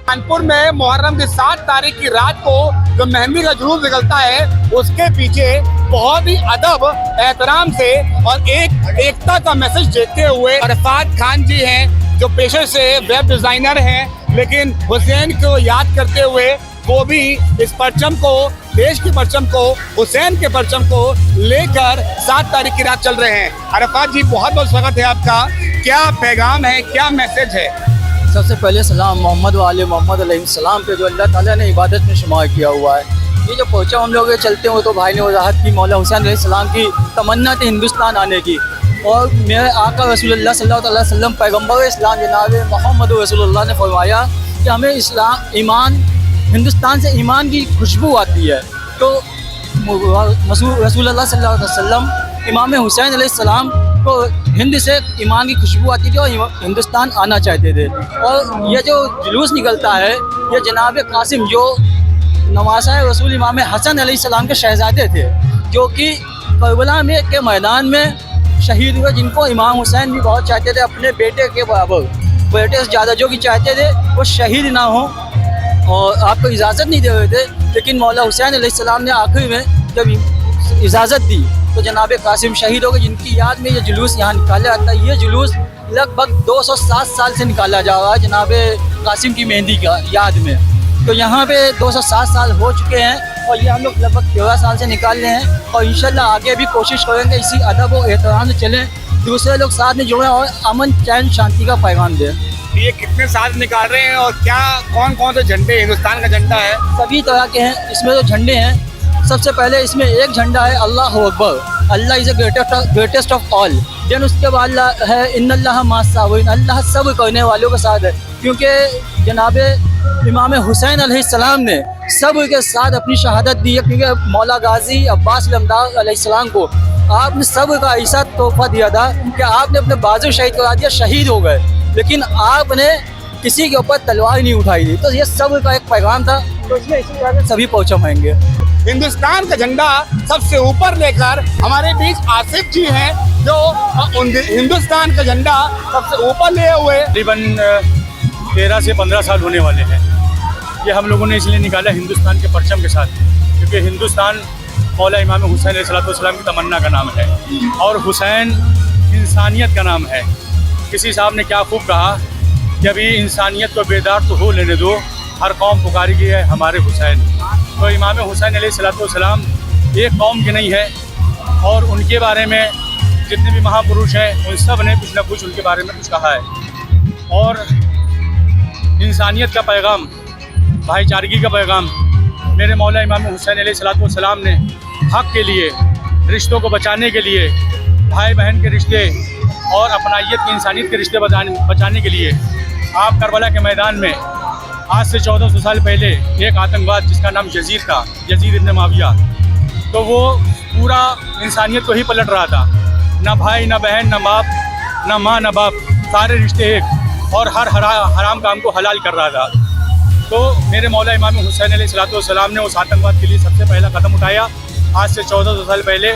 कानपुर में मुहर्रम की 7 तारीख की रात को जो मेहंदी का जुलूस निकलता है, उसके पीछे बहुत ही अदब एहतराम से और एकता का मैसेज देते हुए अरफात खान जी हैं, जो पेशे से वेब डिजाइनर हैं, लेकिन हुसैन को याद करते हुए वो भी इस परचम को, देश के परचम को, हुसैन के परचम को लेकर 7 तारीख की रात चल रहे हैं। अरफात जी, बहुत बहुत स्वागत है आपका। क्या पैगाम है, क्या मैसेज है? सबसे पहले सलाम मोहम्मद वाले मोहम्मद अलैहिस्सलाम पे, जो अल्लाह ताला ने इबादत में शुमार किया हुआ है। ये जो पहुँचा हम लोग चलते हो तो भाई ने वजाहत की, मौला हुसैन अलैहिस्सलाम की तमन्ना थी हिंदुस्तान आने की, और मेरे आका रसूलुल्लाह सल्लल्लाहु अलैहि वसल्लम पैगम्बर इस्लाम जनाब मोहम्मद रसूलुल्लाह ने फरमाया कि हमें इस्लाम ईमान, हिंदुस्तान से ईमान की खुशबू आती है। तो रसूलुल्लाह सल्लल्लाहु अलैहि वसल्लम इमाम हुसैन अलैहिस्सलाम को हिंद से ईमान की खुशबू आती थी और हिंदुस्तान आना चाहते थे। और ये जो जुलूस निकलता है, ये जनाब कासिम जो नवासा रसूल इमाम हसन अलैहिस्सलाम के शहजादे थे, जो कि करबला में के मैदान में शहीद हुए, जिनको इमाम हुसैन भी बहुत चाहते थे अपने बेटे के बराबर, बेटे से ज़्यादा, जो कि चाहते थे वो शहीद ना हो और आपको इजाज़त नहीं दे रहे थे। लेकिन मौला हुसैन अलैहिस्सलाम ने आखिर में जब इजाज़त दी तो जनाब कासिम शहीद हो गए, जिनकी याद में ये जुलूस यहाँ निकाला जाता है। ये जुलूस लगभग 207 साल से निकाला जा रहा है जनाब कासिम की मेहंदी का याद में। तो यहाँ पे 207 साल हो चुके हैं और ये हम लोग लगभग 13 साल से निकाल रहे हैं, और इंशाल्लाह आगे भी कोशिश करेंगे इसी अदब और एहतराम से चलें, दूसरे लोग साथ में जुड़ें और अमन चैन शांति का पैगाम दें। ये कितने साल निकाल रहे हैं और क्या कौन कौन से झंडे, हिंदुस्तान का झंडा है? सभी तरह के हैं इसमें जो झंडे हैं। सबसे पहले इसमें एक झंडा है अल्लाह अकबर, Allah is greatest of all. Then उसके बाद है इन्नल्लाह मास्साबिरीन, अल्लाह सब करने वालों के साथ है, क्योंकि जनाब इमाम हुसैन अलैहिस्सलाम ने सब के साथ अपनी शहादत दी है। क्योंकि मौला गाजी अब्बास लमदार अलैहिस्सलाम को आपने सब का ऐसा तोहफा दिया था कि आपने अपने बाजू शहीद करा दिया, शहीद हो गए, लेकिन आपने किसी के ऊपर तलवार नहीं उठाई थी। तो ये सब का एक पैगाम था, तो इसमें इसी तरह सभी पहुँचाएंगे। हिंदुस्तान का झंडा सबसे ऊपर लेकर हमारे बीच आसिफ जी हैं, जो हिंदुस्तान का झंडा सबसे ऊपर लिए हुए तकरीबन 13 से 15 साल होने वाले हैं। ये हम लोगों ने इसलिए निकाला हिंदुस्तान के परचम के साथ, क्योंकि हिंदुस्तान मौला इमाम हुसैन अलैहिस्सलाम की तमन्ना का नाम है और हुसैन इंसानियत का नाम है। किसी साहब ने क्या खूब कहा कि अभी इंसानियत को बेदार तो हो लेने दो, हर कौम पुकारेगी है हमारे हुसैन। तो इमाम हुसैन अलैहिस्सलाम एक कौम के नहीं है, और उनके बारे में जितने भी महापुरुष हैं उन सब ने कुछ न कुछ उनके बारे में कुछ कहा है। और इंसानियत का पैगाम, भाईचारगी का पैगाम मेरे मौला इमाम हुसैन अलैहिस्सलाम ने हक़ के लिए, रिश्तों को बचाने के लिए, भाई बहन के रिश्ते और अपनाइयत की, इंसानियत के रिश्ते बचाने के लिए आप करबला के मैदान में आज से 1400 साल पहले एक आतंकवाद जिसका नाम यजीद था, यजीद इब्न मुआविया, तो वो पूरा इंसानियत को ही पलट रहा था। ना भाई, ना बहन, ना बाप, ना माँ, ना बाप, सारे रिश्ते एक, और हर हराम काम को हलाल कर रहा था। तो मेरे मौला इमाम हुसैन अलैहिस्सलाम ने उस आतंकवाद के लिए सबसे पहला कदम उठाया आज से 1400 साल पहले,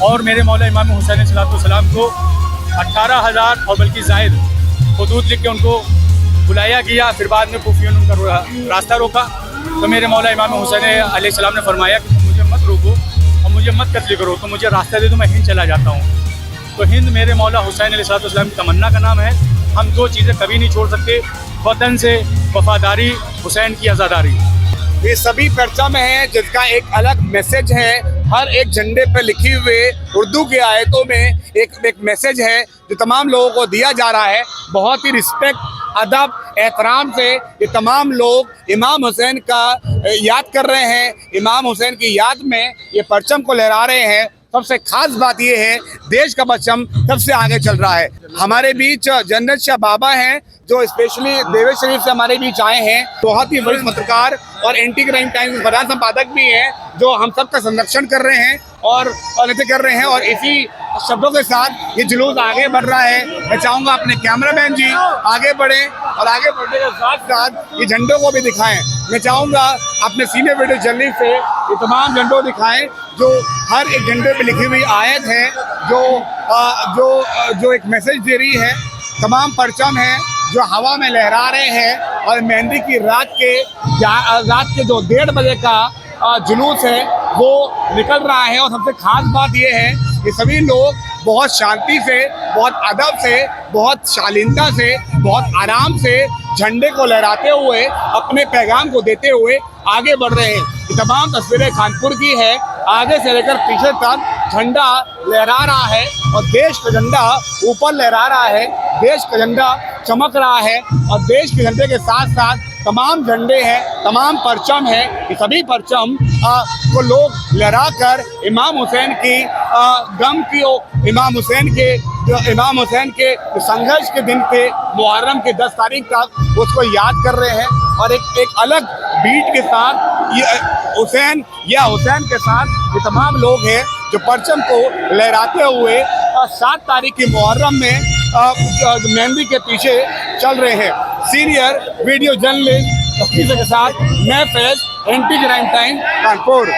और मेरे मौला इमाम हुसैन अलैहिस्सलाम को 18,000 और बल्कि ज़ायद हुदूद लिख के उनको बुलाया गया। फिर बाद में कुफियों ने उनका रास्ता रोका, तो मेरे मौला इमाम हुसैन अलैहिस्सलाम ने फरमाया कि मुझे मत रोको और मुझे मत कत्ल करो, तो मुझे रास्ता दे दो, मैं हिंद चला जाता हूँ। तो हिंद मेरे मौला हुसैन अलैहिस्सलाम की तमन्ना का नाम है। हम दो चीज़ें कभी नहीं छोड़ सकते, वतन से वफादारी, हुसैन की आज़ादारी। ये सभी परचम है जिसका एक अलग मैसेज है। हर एक झंडे पर लिखी हुए उर्दू की आयतों में एक मैसेज है जो तमाम लोगों को दिया जा रहा है। बहुत ही रिस्पेक्ट, अदब, एहतराम से ये तमाम लोग इमाम हुसैन का याद कर रहे हैं, इमाम हुसैन की याद में ये परचम को लहरा रहे हैं। सबसे खास बात ये है, देश का परचम सबसे आगे चल रहा है। हमारे बीच जन्नत शाह बाबा हैं, जो स्पेशली देवेश शरीफ से हमारे बीच आए हैं। बहुत ही वरिष्ठ पत्रकार और एंटी क्राइम टाइम्स प्रधान संपादक भी हैं, जो हम सब का संरक्षण कर रहे हैं और नृत्य कर रहे हैं। और इसी शब्दों के साथ ये जुलूस आगे बढ़ रहा है। मैं चाहूँगा अपने कैमरामैन जी आगे बढ़ें और आगे बढ़ने के साथ साथ ये झंडों को भी दिखाएं। मैं चाहूँगा अपने सीनियर वीडियो जर्नलिस्ट से ये तमाम झंडों दिखाएं, जो हर एक झंडे पे लिखी हुई आयत है, जो एक मैसेज दे रही है। तमाम परचम है जो हवा में लहरा रहे हैं। और मेहंदी की रात के जो 1:30 बजे का जुलूस है वो निकल रहा है। और सबसे खास बात ये है कि सभी लोग बहुत शांति से, बहुत अदब से, बहुत शालीनता से, बहुत आराम से झंडे को लहराते हुए अपने पैगाम को देते हुए आगे बढ़ रहे हैं। ये तमाम तस्वीरें कानपुर की है। आगे से लेकर पीछे तक झंडा लहरा रहा है और देश का झंडा ऊपर लहरा रहा है, देश का झंडा चमक रहा है। और देश के झंडे के साथ साथ तमाम झंडे हैं, तमाम परचम हैं। ये सभी परचम को लोग लहरा कर इमाम हुसैन की गम की, इमाम हुसैन के संघर्ष के दिन थे मुहर्रम के 10 तारीख तक, उसको याद कर रहे हैं। और एक अलग बीट के साथ हुसैन के साथ ये तमाम लोग हैं जो परचम को लहराते हुए 7 तारीख की मुहर्रम में मेहंदी के पीछे चल रहे हैं। सीनियर वीडियो जर्नलिस्ट के साथ मैं Faiz, NT crime time Kanpur.